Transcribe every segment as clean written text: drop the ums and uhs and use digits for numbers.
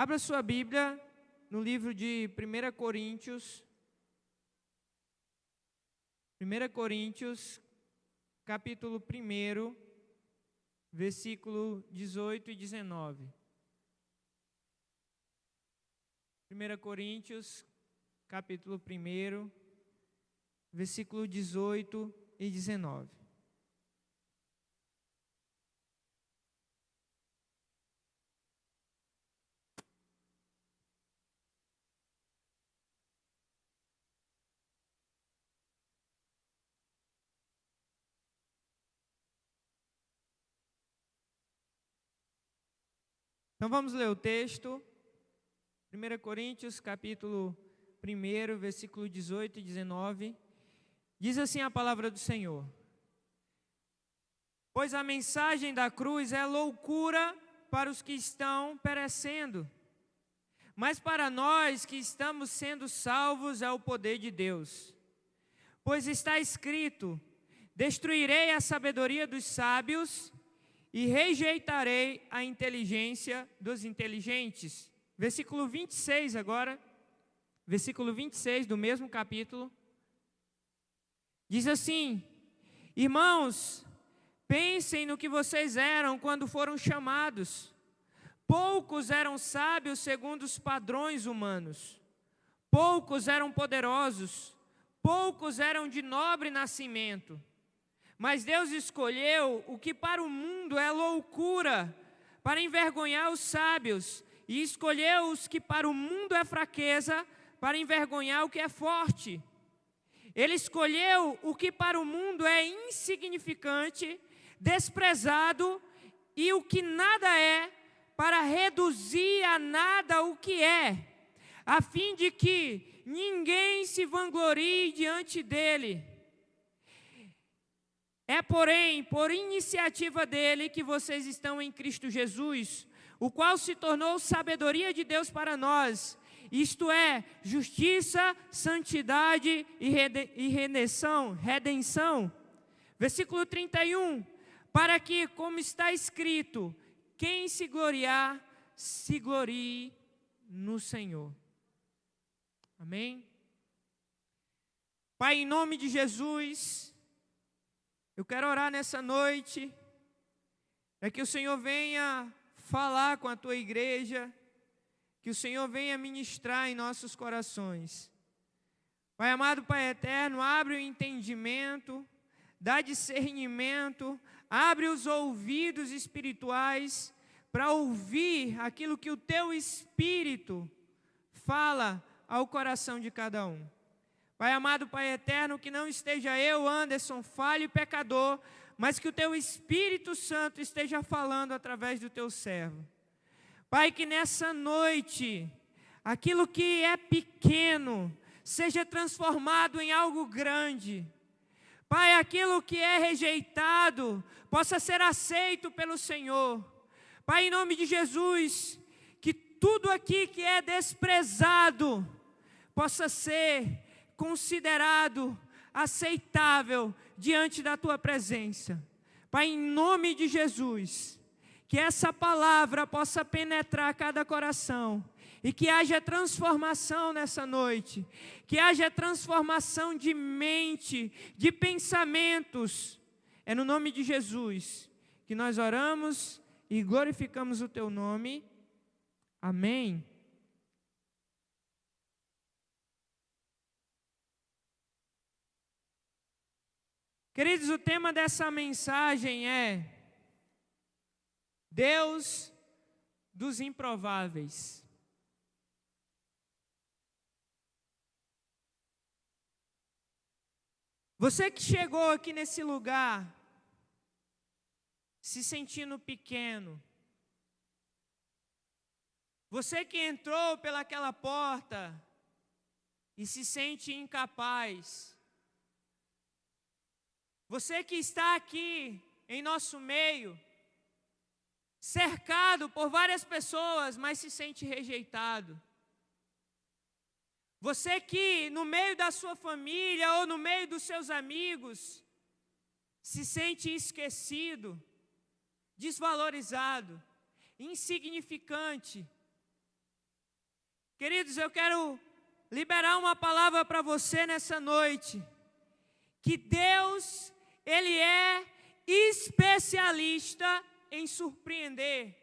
Abra sua Bíblia no livro de 1 Coríntios. 1 Coríntios, capítulo 1, versículo 18 e 19. 1 Coríntios, capítulo 1, versículo 18 e 19. Então vamos ler o texto. 1 Coríntios, capítulo 1, versículo 18 e 19. Diz assim a palavra do Senhor: Pois a mensagem da cruz é loucura para os que estão perecendo, mas para nós que estamos sendo salvos é o poder de Deus. Pois está escrito: destruirei a sabedoria dos sábios e rejeitarei a inteligência dos inteligentes. Versículo 26 agora, versículo 26 do mesmo capítulo, diz assim: Irmãos, pensem no que vocês eram quando foram chamados. Poucos eram sábios segundo os padrões humanos, poucos eram poderosos, poucos eram de nobre nascimento. Mas Deus escolheu o que para o mundo é loucura, para envergonhar os sábios, e escolheu os que para o mundo é fraqueza, para envergonhar o que é forte. Ele escolheu o que para o mundo é insignificante, desprezado, e o que nada é, para reduzir a nada o que é, a fim de que ninguém se vanglorie diante dele. É, porém, por iniciativa dele que vocês estão em Cristo Jesus, o qual se tornou sabedoria de Deus para nós, isto é, justiça, santidade e redenção. Versículo 31, para que, como está escrito, quem se gloriar, se glorie no Senhor. Amém? Pai, em nome de Jesus, eu quero orar nessa noite, para que o Senhor venha falar com a Tua igreja, que o Senhor venha ministrar em nossos corações. Pai amado, Pai eterno, abre o entendimento, dá discernimento, abre os ouvidos espirituais, para ouvir aquilo que o Teu Espírito fala ao coração de cada um. Pai amado, Pai eterno, que não esteja eu, Anderson, falho e pecador, mas que o Teu Espírito Santo esteja falando através do Teu servo. Pai, que nessa noite, aquilo que é pequeno, seja transformado em algo grande. Pai, aquilo que é rejeitado, possa ser aceito pelo Senhor. Pai, em nome de Jesus, que tudo aqui que é desprezado, possa ser considerado aceitável diante da Tua presença. Pai, em nome de Jesus, que essa palavra possa penetrar cada coração e que haja transformação nessa noite, que haja transformação de mente, de pensamentos. É no nome de Jesus que nós oramos e glorificamos o Teu nome. Amém. Queridos, o tema dessa mensagem é Deus dos improváveis. Você que chegou aqui nesse lugar se sentindo pequeno, você que entrou pelaquela porta e se sente incapaz, você que está aqui em nosso meio, cercado por várias pessoas, mas se sente rejeitado. Você que no meio da sua família ou no meio dos seus amigos, se sente esquecido, desvalorizado, insignificante. Queridos, eu quero liberar uma palavra para você nessa noite. Que Deus, Ele é especialista em surpreender.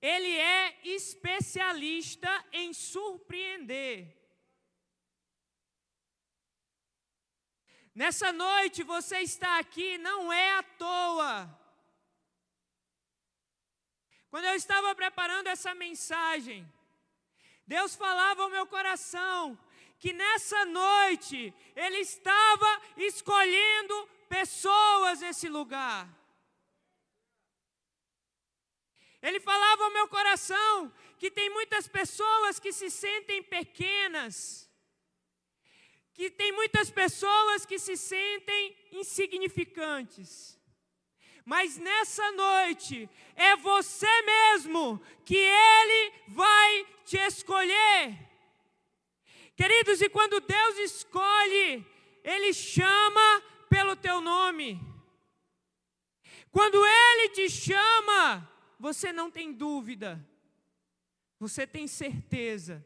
Ele é especialista em surpreender. Nessa noite você está aqui, não é à toa. Quando eu estava preparando essa mensagem, Deus falava ao meu coração que nessa noite Ele estava escolhendo pessoas nesse lugar. Ele falava ao meu coração que tem muitas pessoas que se sentem pequenas, que tem muitas pessoas que se sentem insignificantes. Mas nessa noite, é você mesmo que Ele vai te escolher. Queridos, e quando Deus escolhe, Ele chama pelo teu nome. Quando Ele te chama, você não tem dúvida, você tem certeza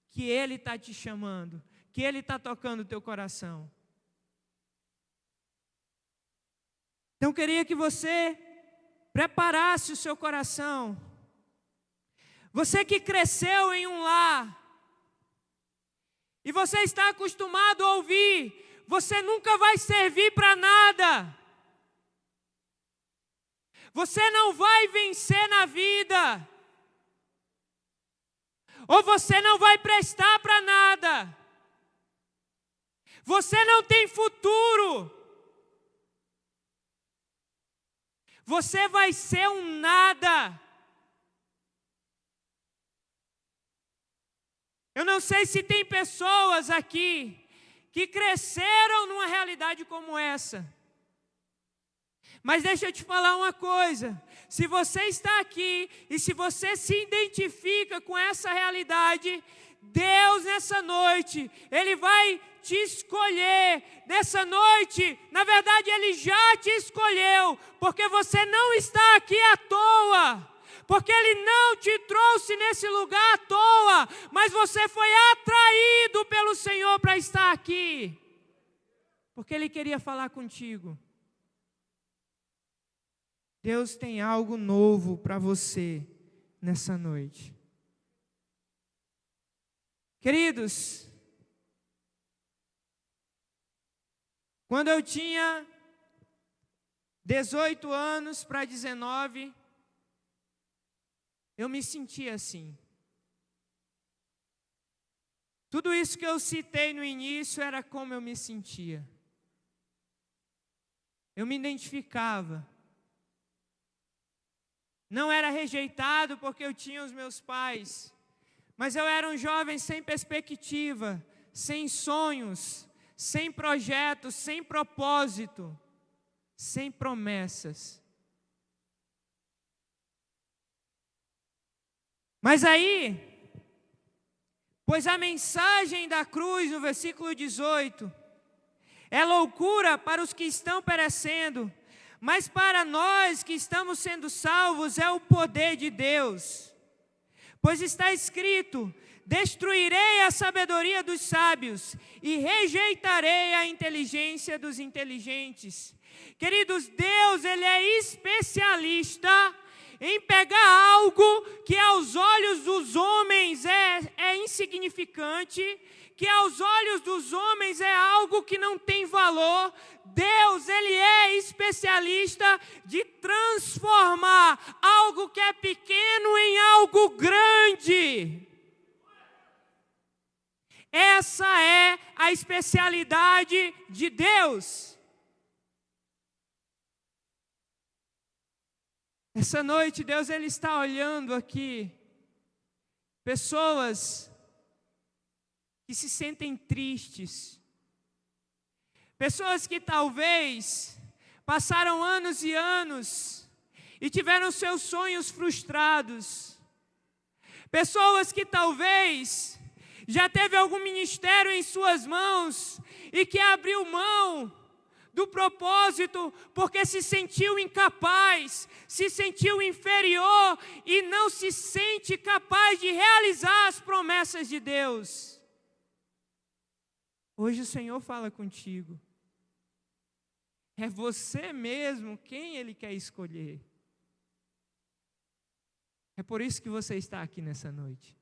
que Ele está te chamando, que Ele está tocando o teu coração. Então, eu queria que você preparasse o seu coração. Você que cresceu em um lar, e você está acostumado a ouvir, você nunca vai servir para nada. Você não vai vencer na vida. Ou você não vai prestar para nada. Você não tem futuro. Você vai ser um nada. Eu não sei se tem pessoas aqui que cresceram numa realidade como essa. Mas deixa eu te falar uma coisa, se você está aqui e se você se identifica com essa realidade, Deus nessa noite, Ele vai te escolher. Nessa noite, na verdade Ele já te escolheu, porque você não está aqui à toa, porque Ele não te trouxe nesse lugar à toa, mas você foi atraído pelo Senhor para estar aqui, porque Ele queria falar contigo. Deus tem algo novo para você nessa noite. Queridos, quando eu tinha 18 anos para 19, eu me sentia assim. Tudo isso que eu citei no início era como eu me sentia. Eu me identificava. Não era rejeitado porque eu tinha os meus pais, mas eu era um jovem sem perspectiva, sem sonhos, sem projetos, sem propósito, sem promessas. Mas aí, pois a mensagem da cruz, no versículo 18, é loucura para os que estão perecendo, mas para nós que estamos sendo salvos é o poder de Deus. Pois está escrito: destruirei a sabedoria dos sábios e rejeitarei a inteligência dos inteligentes. Queridos, Deus, Ele é especialista em pegar algo que aos olhos dos homens é insignificante, que aos olhos dos homens é algo que não tem valor. Deus, Ele é especialista de transformar algo que é pequeno em algo grande. Essa é a especialidade de Deus. Essa noite, Deus, Ele está olhando aqui pessoas que se sentem tristes, pessoas que talvez passaram anos e anos e tiveram seus sonhos frustrados, pessoas que talvez já teve algum ministério em suas mãos e que abriu mão do propósito, porque se sentiu incapaz, se sentiu inferior e não se sente capaz de realizar as promessas de Deus. Hoje o Senhor fala contigo. É você mesmo quem Ele quer escolher. É por isso que você está aqui nessa noite.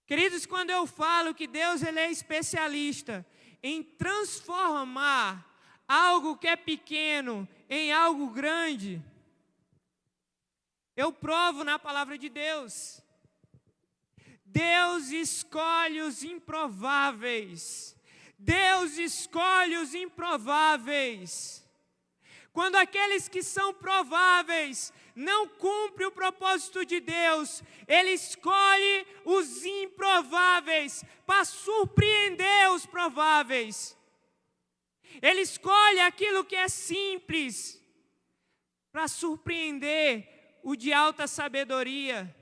Queridos, quando eu falo que Deus ele é especialista em transformar algo que é pequeno em algo grande, eu provo na palavra de Deus. Deus escolhe os improváveis. Deus escolhe os improváveis. Quando aqueles que são prováveis não cumprem o propósito de Deus, Ele escolhe os improváveis para surpreender os prováveis. Ele escolhe aquilo que é simples para surpreender o de alta sabedoria,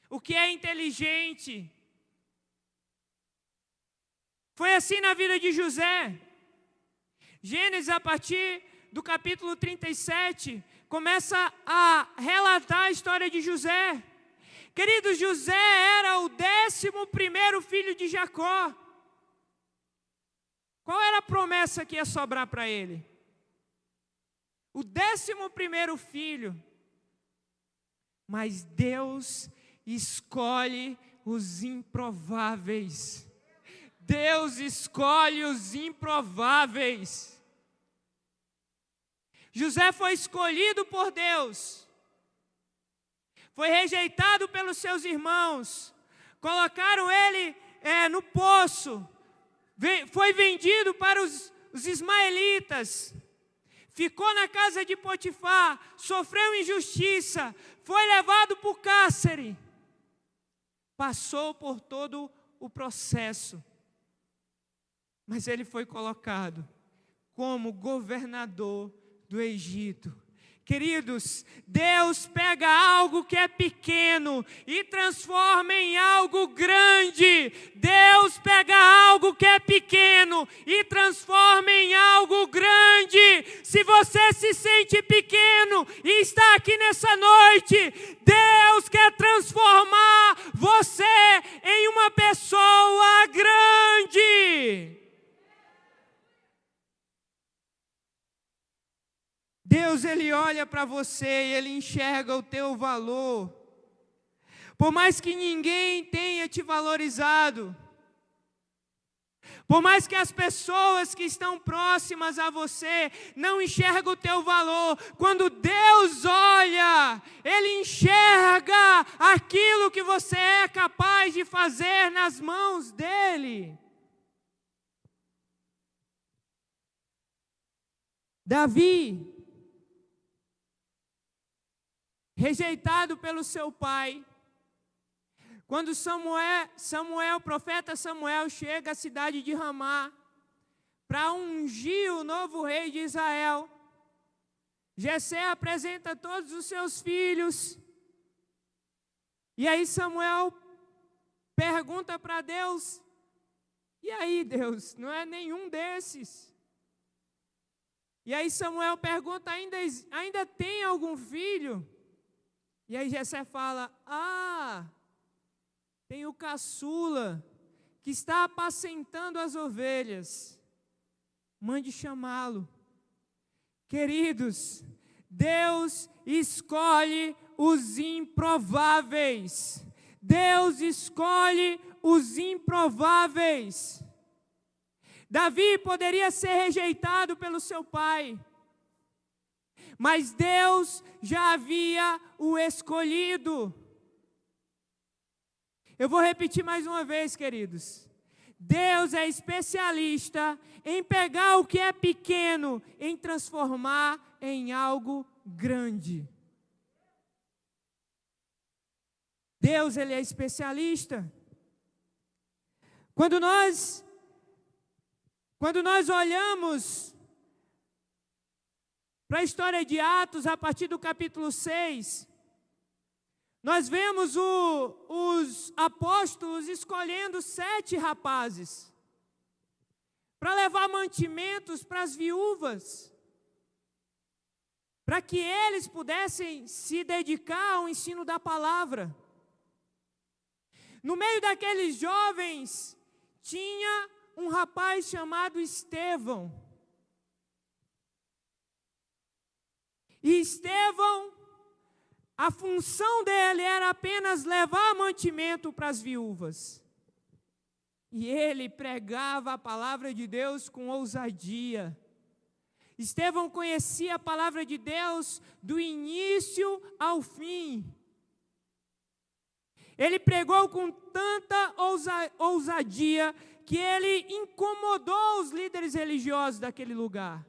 o que é inteligente. Foi assim na vida de José. Gênesis, a partir do capítulo 37, começa a relatar a história de José. Queridos, José era o 11º filho de Jacó. Qual era a promessa que ia sobrar para ele? O 11º filho. Mas Deus escolhe os improváveis. Deus escolhe os improváveis. José foi escolhido por Deus. Foi rejeitado pelos seus irmãos. Colocaram ele no poço. Foi vendido para os ismaelitas. Ficou na casa de Potifar. Sofreu injustiça. Foi levado para o cárcere. Passou por todo o processo. Mas ele foi colocado como governador do Egito. Queridos, Deus pega algo que é pequeno e transforma em algo grande. Deus pega algo que é pequeno e transforma em algo grande. Se você se sente pequeno e está aqui nessa noite, Deus quer transformar você em uma pessoa grande. Deus, Ele olha para você e Ele enxerga o teu valor. Por mais que ninguém tenha te valorizado, por mais que as pessoas que estão próximas a você não enxergam o teu valor, quando Deus olha, Ele enxerga aquilo que você é capaz de fazer nas mãos dEle. Davi, rejeitado pelo seu pai, quando o profeta Samuel chega à cidade de Ramá para ungir o novo rei de Israel, Jessé apresenta todos os seus filhos, e aí Samuel pergunta para Deus: e aí, Deus, não é nenhum desses? E aí Samuel pergunta: ainda tem algum filho? E aí Jessé fala: tem o caçula que está apacentando as ovelhas. Mande chamá-lo. Queridos, Deus escolhe os improváveis. Deus escolhe os improváveis. Davi poderia ser rejeitado pelo seu pai, mas Deus já havia o escolhido. Eu vou repetir mais uma vez, queridos. Deus é especialista em pegar o que é pequeno, em transformar em algo grande. Deus, Ele é especialista. Quando nós olhamos para a história de Atos, a partir do capítulo 6, nós vemos os apóstolos escolhendo 7 rapazes para levar mantimentos para as viúvas, para que eles pudessem se dedicar ao ensino da palavra. No meio daqueles jovens, tinha um rapaz chamado Estevão. E Estevão, a função dele era apenas levar mantimento para as viúvas. E ele pregava a palavra de Deus com ousadia. Estevão conhecia a palavra de Deus do início ao fim. Ele pregou com tanta ousadia que ele incomodou os líderes religiosos daquele lugar,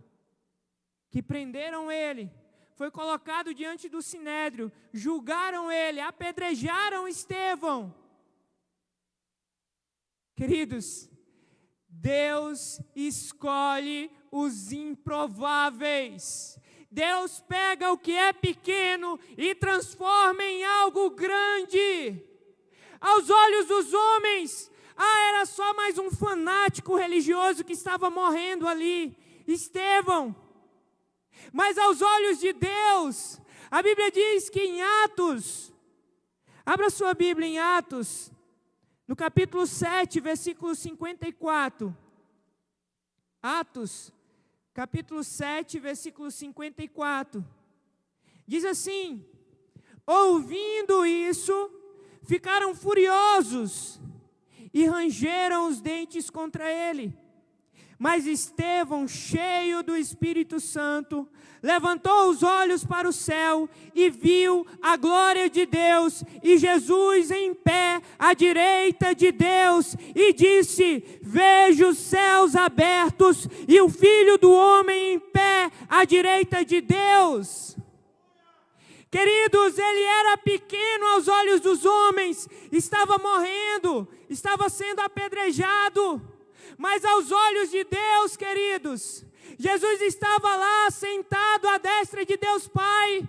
que prenderam ele. Foi colocado diante do sinédrio, julgaram ele, apedrejaram Estevão. Queridos, Deus escolhe os improváveis. Deus pega o que é pequeno e transforma em algo grande. Aos olhos dos homens, era só mais um fanático religioso que estava morrendo ali, Estevão. Mas aos olhos de Deus, a Bíblia diz que em Atos, abra sua Bíblia em Atos, no capítulo 7, versículo 54. Atos, capítulo 7, versículo 54. Diz assim: ouvindo isso, ficaram furiosos e rangeram os dentes contra ele. Mas Estevão, cheio do Espírito Santo, levantou os olhos para o céu e viu a glória de Deus e Jesus em pé à direita de Deus, e disse: vejo os céus abertos e o Filho do Homem em pé à direita de Deus. Queridos, ele era pequeno aos olhos dos homens, estava morrendo, estava sendo apedrejado. Mas aos olhos de Deus, queridos, Jesus estava lá sentado à destra de Deus Pai.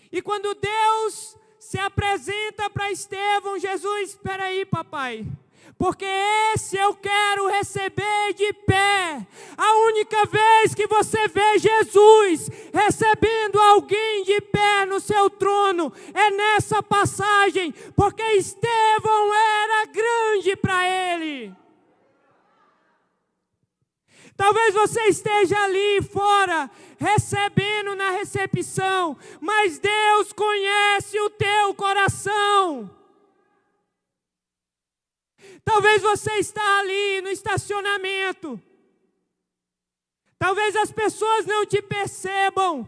E quando Deus se apresenta para Estevão, Jesus: espera aí, papai, porque esse eu quero receber de pé. A única vez que você vê Jesus recebendo alguém de pé no seu trono é nessa passagem, porque Estevão era grande para ele. Talvez você esteja ali fora, recebendo na recepção, mas Deus conhece o teu coração. Talvez você está ali no estacionamento. Talvez as pessoas não te percebam,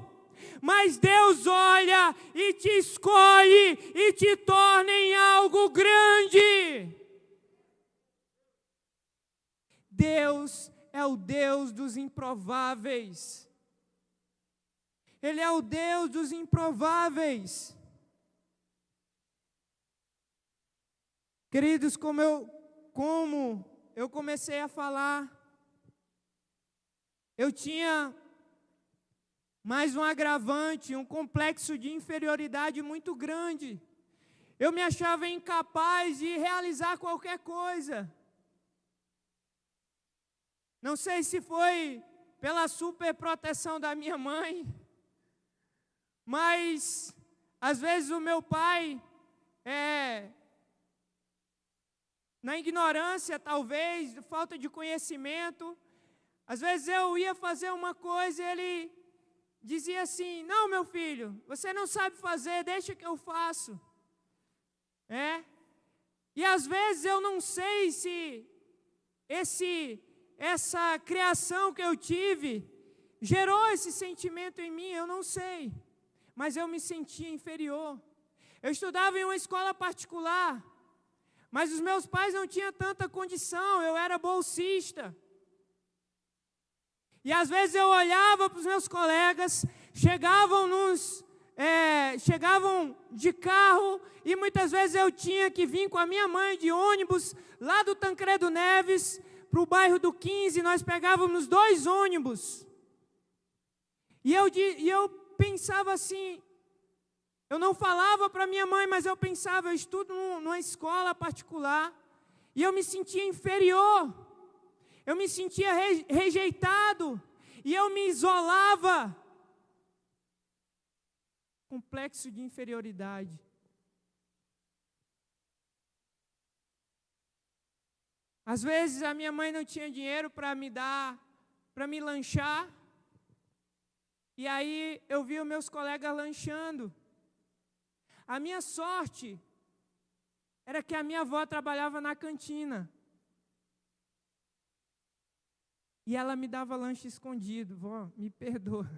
mas Deus olha e te escolhe e te torna em algo grande. Deus é o Deus dos improváveis. Ele é o Deus dos improváveis. Queridos, como eu comecei a falar, eu tinha mais um agravante, um complexo de inferioridade muito grande. Eu me achava incapaz de realizar qualquer coisa. Não sei se foi pela superproteção da minha mãe, mas às vezes o meu pai, na ignorância talvez, falta de conhecimento, às vezes eu ia fazer uma coisa e ele dizia assim: não, meu filho, você não sabe fazer, deixa que eu faço. E às vezes eu não sei se essa criação que eu tive gerou esse sentimento em mim, eu não sei, mas eu me sentia inferior. Eu estudava em uma escola particular, mas os meus pais não tinham tanta condição, eu era bolsista. E às vezes eu olhava para os meus colegas, chegavam de carro, e muitas vezes eu tinha que vir com a minha mãe de ônibus, lá do Tancredo Neves, para o bairro do 15, nós pegávamos 2 ônibus. E eu pensava assim, eu não falava para minha mãe, mas eu pensava, eu estudo numa escola particular, e eu me sentia inferior. eu me sentia rejeitado, e eu me isolava. Complexo de inferioridade. Às vezes a minha mãe não tinha dinheiro para me dar, para me lanchar, e aí eu via os meus colegas lanchando. A minha sorte era que a minha avó trabalhava na cantina. E ela me dava lanche escondido. Vó, me perdoa.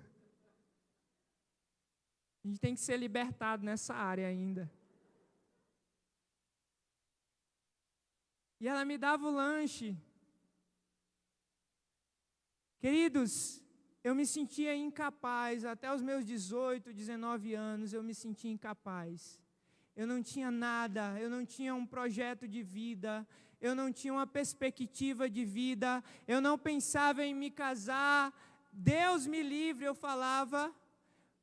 A gente tem que ser libertado nessa área ainda. E ela me dava o lanche. Queridos, eu me sentia incapaz. Até os meus 18, 19 anos, eu me sentia incapaz. Eu não tinha nada, eu não tinha um projeto de vida, eu não tinha uma perspectiva de vida, eu não pensava em me casar. Deus me livre, eu falava,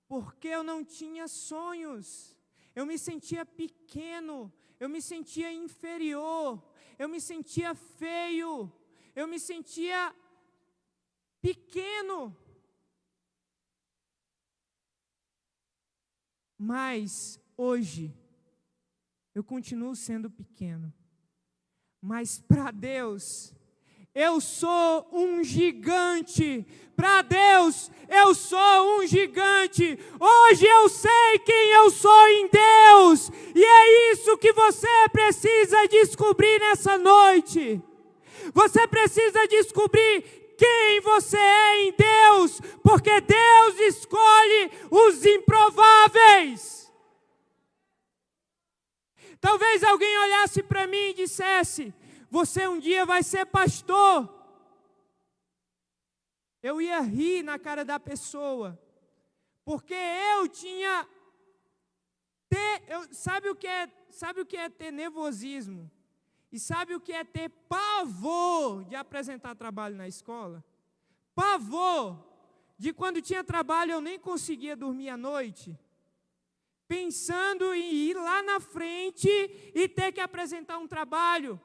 porque eu não tinha sonhos. Eu me sentia pequeno, eu me sentia inferior, eu me sentia feio, eu me sentia pequeno. Mas hoje, eu continuo sendo pequeno. Mas para Deus, eu sou um gigante. Para Deus, eu sou um gigante. Hoje eu sei quem eu sou em Deus. E é isso que você precisa descobrir nessa noite. Você precisa descobrir quem você é em Deus. Porque Deus escolhe os improváveis. Talvez alguém olhasse para mim e dissesse: você um dia vai ser pastor. Eu ia rir na cara da pessoa, porque eu tinha... Sabe o que é ter nervosismo? E sabe o que é ter pavor de apresentar trabalho na escola? Pavor de quando tinha trabalho eu nem conseguia dormir à noite, pensando em ir lá na frente e ter que apresentar um trabalho.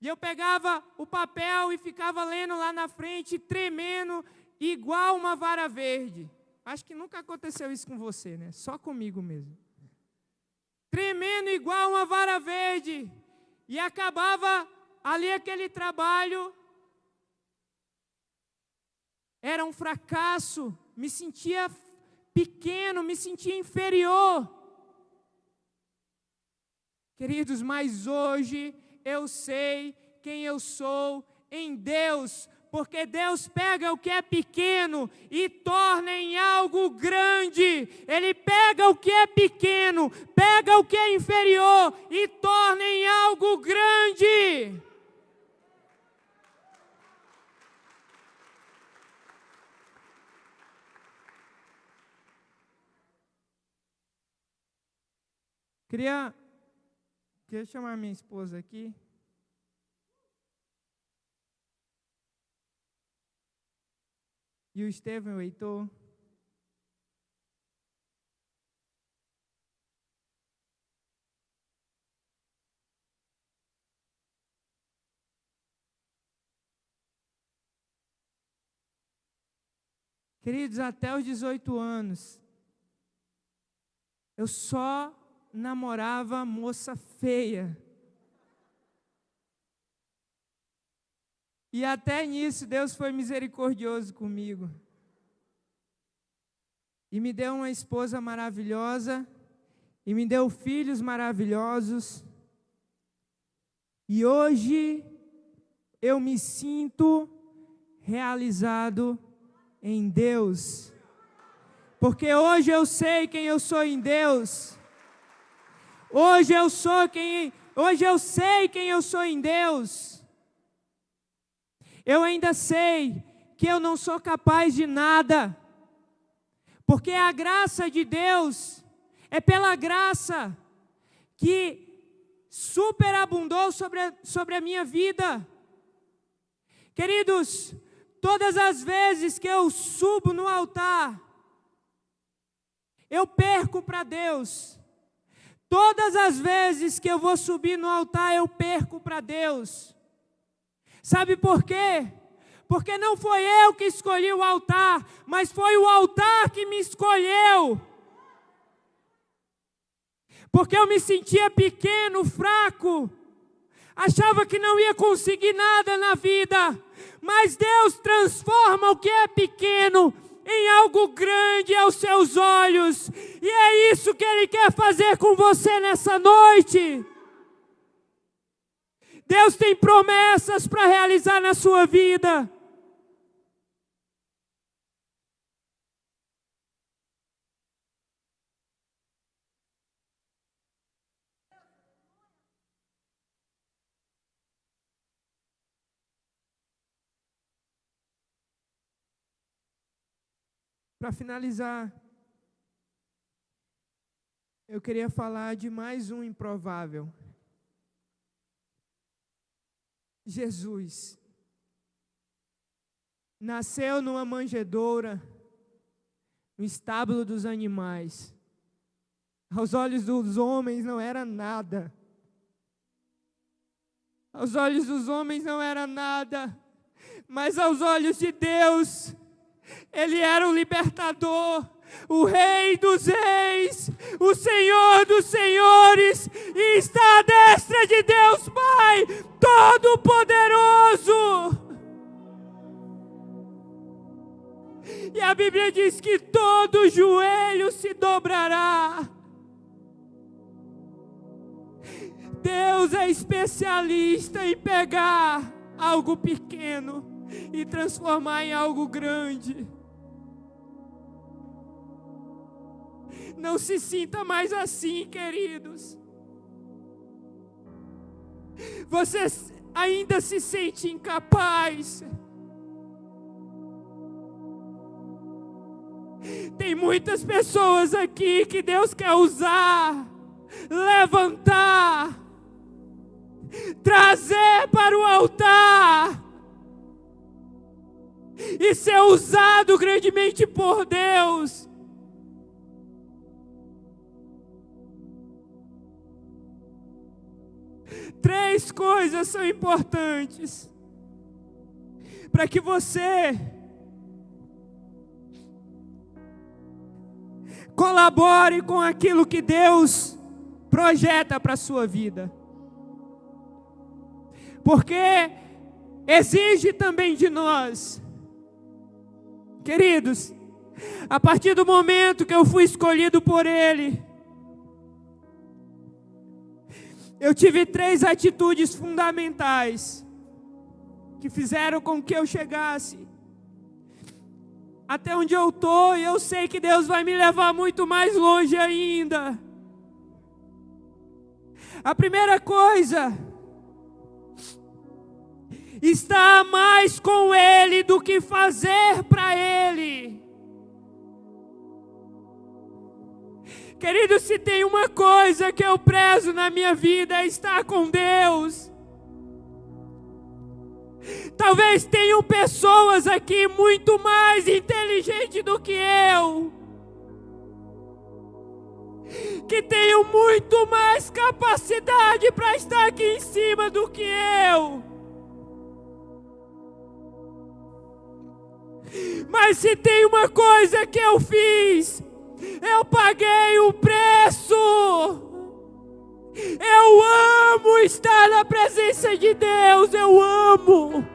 E eu pegava o papel e ficava lendo lá na frente, tremendo, igual uma vara verde. Acho que nunca aconteceu isso com você, né? Só comigo mesmo. Tremendo igual uma vara verde. E acabava ali aquele trabalho. Era um fracasso. Me sentia pequeno, me sentia inferior. Queridos, mas hoje eu sei quem eu sou em Deus, porque Deus pega o que é pequeno e torna em algo grande. Ele pega o que é pequeno, pega o que é inferior e torna em algo grande. Queria chamar minha esposa aqui. E o Estevão e o Heitor. Queridos, até os 18 anos, eu só namorava moça feia. E até nisso Deus foi misericordioso comigo. E me deu uma esposa maravilhosa. E me deu filhos maravilhosos. E hoje eu me sinto realizado em Deus. Porque hoje eu sei quem eu sou em Deus. Hoje eu sei quem eu sou em Deus. Eu ainda sei que eu não sou capaz de nada, porque a graça de Deus, é pela graça que superabundou sobre a minha vida. Queridos, todas as vezes que eu subo no altar, eu perco para Deus. Todas as vezes que eu vou subir no altar, eu perco para Deus. Sabe por quê? Porque não foi eu que escolhi o altar, mas foi o altar que me escolheu. Porque eu me sentia pequeno, fraco, achava que não ia conseguir nada na vida, mas Deus transforma o que é pequeno em algo grande aos seus olhos, e é isso que Ele quer fazer com você nessa noite. Deus tem promessas para realizar na sua vida. Para finalizar, eu queria falar de mais um improvável. Jesus nasceu numa manjedoura, no estábulo dos animais. Aos olhos dos homens não era nada. Aos olhos dos homens não era nada, mas aos olhos de Deus, Ele era o libertador, o Rei dos reis, o Senhor dos senhores, e está à destra de Deus Pai Todo-Poderoso. E a Bíblia diz que todo joelho se dobrará. Deus é especialista em pegar algo pequeno e transformar em algo grande. Não se sinta mais assim, queridos. Você ainda se sente incapaz. Tem muitas pessoas aqui que Deus quer usar, levantar, trazer para o altar e ser usado grandemente por Deus. Três coisas são importantes para que você colabore com aquilo que Deus projeta para a sua vida. Porque exige também de nós, queridos, a partir do momento que eu fui escolhido por Ele, eu tive 3 atitudes fundamentais que fizeram com que eu chegasse até onde eu estou, e eu sei que Deus vai me levar muito mais longe ainda. A primeira coisa, estar mais com Ele do que fazer para Ele. Querido, se tem uma coisa que eu prezo na minha vida é estar com Deus. Talvez tenham pessoas aqui muito mais inteligentes do que eu, que tenham muito mais capacidade para estar aqui em cima do que eu. Mas se tem uma coisa que eu fiz, eu paguei o preço. Eu amo estar na presença de Deus, eu amo.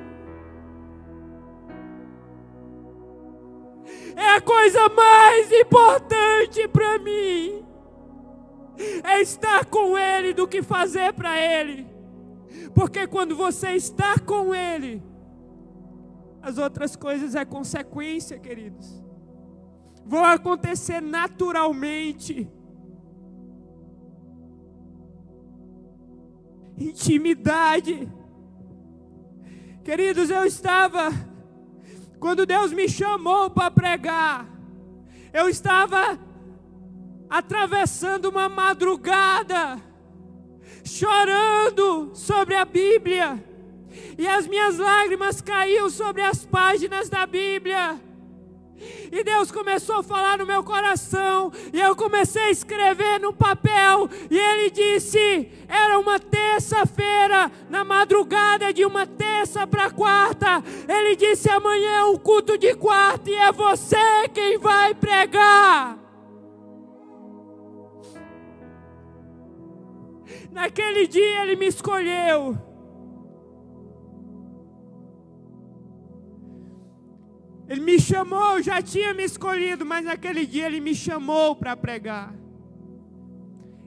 É a coisa mais importante para mim, é estar com Ele do que fazer para Ele. Porque quando você está com Ele, as outras coisas é consequência, queridos. Vão acontecer naturalmente. Intimidade. Queridos, quando Deus me chamou para pregar, eu estava atravessando uma madrugada, chorando sobre a Bíblia, e as minhas lágrimas caíam sobre as páginas da Bíblia. E Deus começou a falar no meu coração, e eu comecei a escrever no papel, e Ele disse: era uma terça-feira, na madrugada de uma terça para quarta. Ele disse: amanhã é um culto de quarta e é você quem vai pregar. Naquele dia ele me escolheu. Ele me chamou, já tinha me escolhido, mas naquele dia ele me chamou para pregar.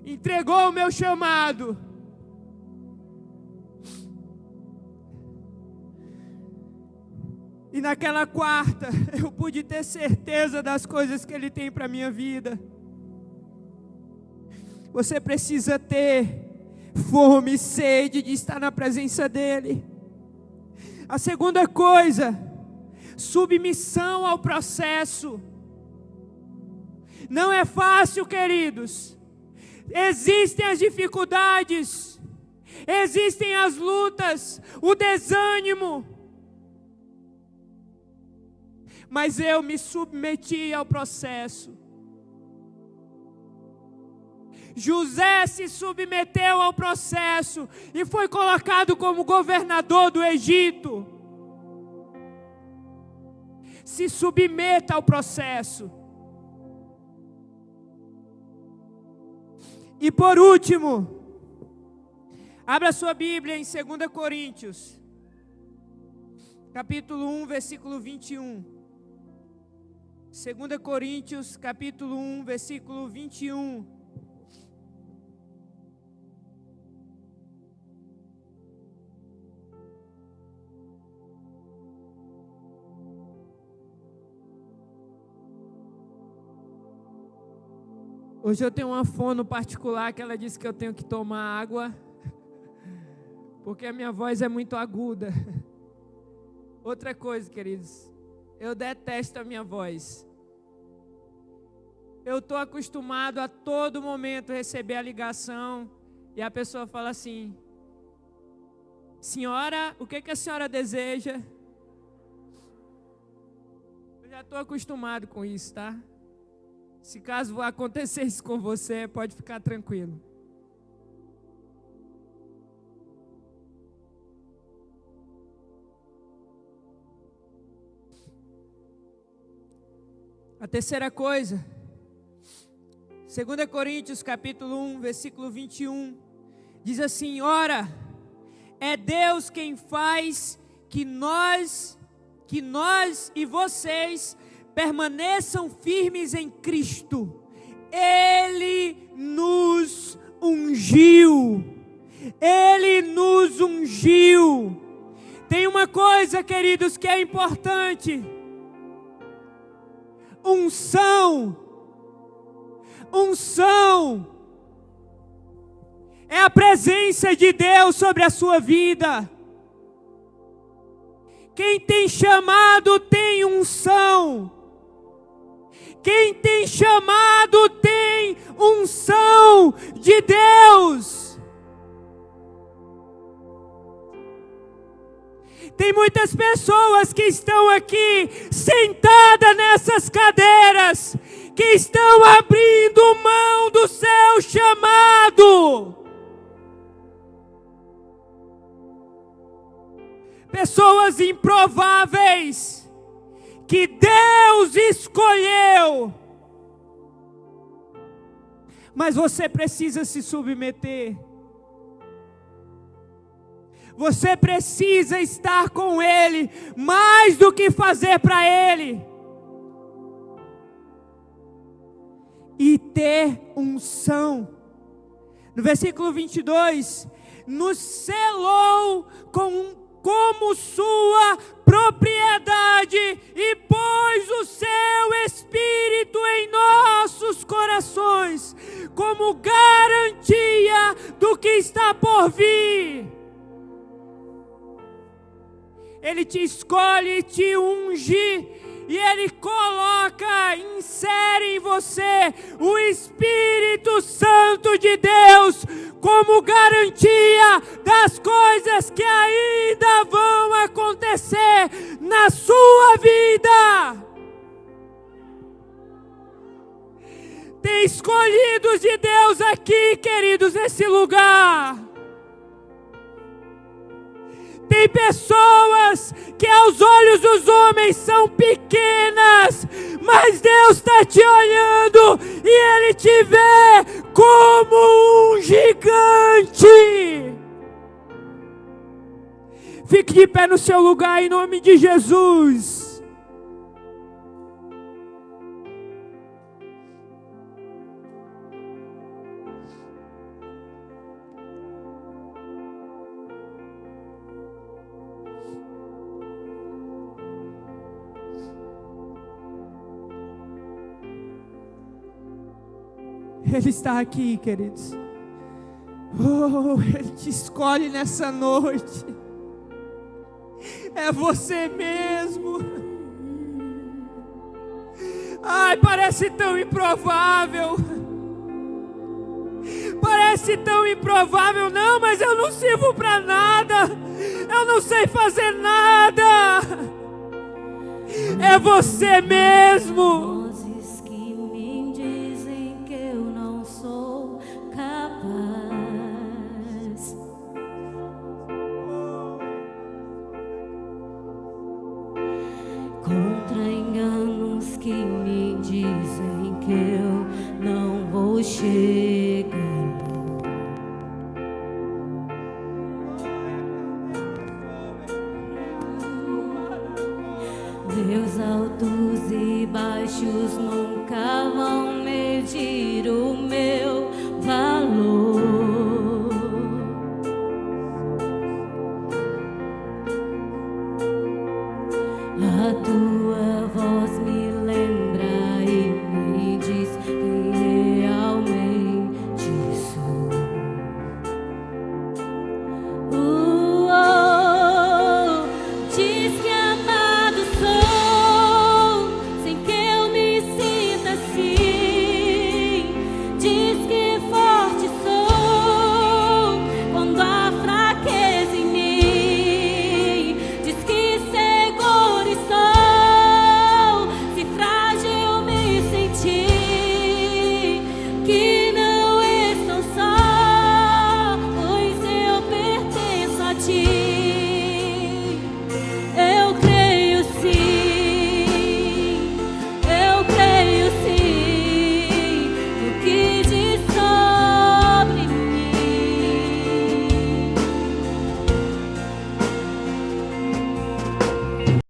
Entregou o meu chamado. E naquela quarta eu pude ter certeza das coisas que Ele tem para a minha vida. Você precisa ter fome e sede de estar na presença dEle. A segunda coisa, submissão ao processo. Não é fácil, queridos. Existem as dificuldades, existem as lutas, o desânimo. Mas eu me submeti ao processo. José se submeteu ao processo e foi colocado como governador do Egito. Se submeta ao processo. E por último, abra sua Bíblia em 2 Coríntios, capítulo 1, versículo 21. 2 Coríntios, capítulo 1, versículo 21. Hoje eu tenho uma fono particular que ela disse que eu tenho que tomar água, porque a minha voz é muito aguda. Outra coisa, queridos, eu detesto a minha voz. Eu estou acostumado a todo momento receber a ligação e a pessoa fala assim: senhora, o que a senhora deseja? Eu já estou acostumado com isso, tá? Se caso acontecer isso com você, pode ficar tranquilo. A terceira coisa, 2 Coríntios capítulo 1, versículo 21, diz assim: ora, é Deus quem faz que nós e vocês permaneçam firmes em Cristo. Ele nos ungiu. Ele nos ungiu. Tem uma coisa, queridos, que é importante. Unção é a presença de Deus sobre a sua vida. Quem tem chamado tem unção. Quem tem chamado tem unção de Deus. Tem muitas pessoas que estão aqui sentadas nessas cadeiras, que estão abrindo mão do seu chamado. Pessoas improváveis que Deus escolheu. Mas você precisa se submeter. Você precisa estar com Ele, mais do que fazer para Ele. E ter unção. No versículo 22, nos selou como sua propriedade e pôs o seu Espírito em nossos corações, como garantia do que está por vir. Ele te escolhe, te unge, e Ele coloca, insere em você o Espírito Santo de Deus como garantia das coisas que ainda vão acontecer na sua vida. Tem escolhidos de Deus aqui, querido. queridos, nesse lugar. Tem pessoas que aos olhos dos homens são pequenas, mas Deus está te olhando e Ele te vê como um gigante. Fique de pé no seu lugar em nome de Jesus. Ele está aqui, queridos. Oh, Ele te escolhe nessa noite. É você mesmo. Ai, parece tão improvável. Parece tão improvável. Não, mas eu não sirvo para nada. Eu não sei fazer nada. É você mesmo. Contra enganos que me dizem que eu não vou chegar.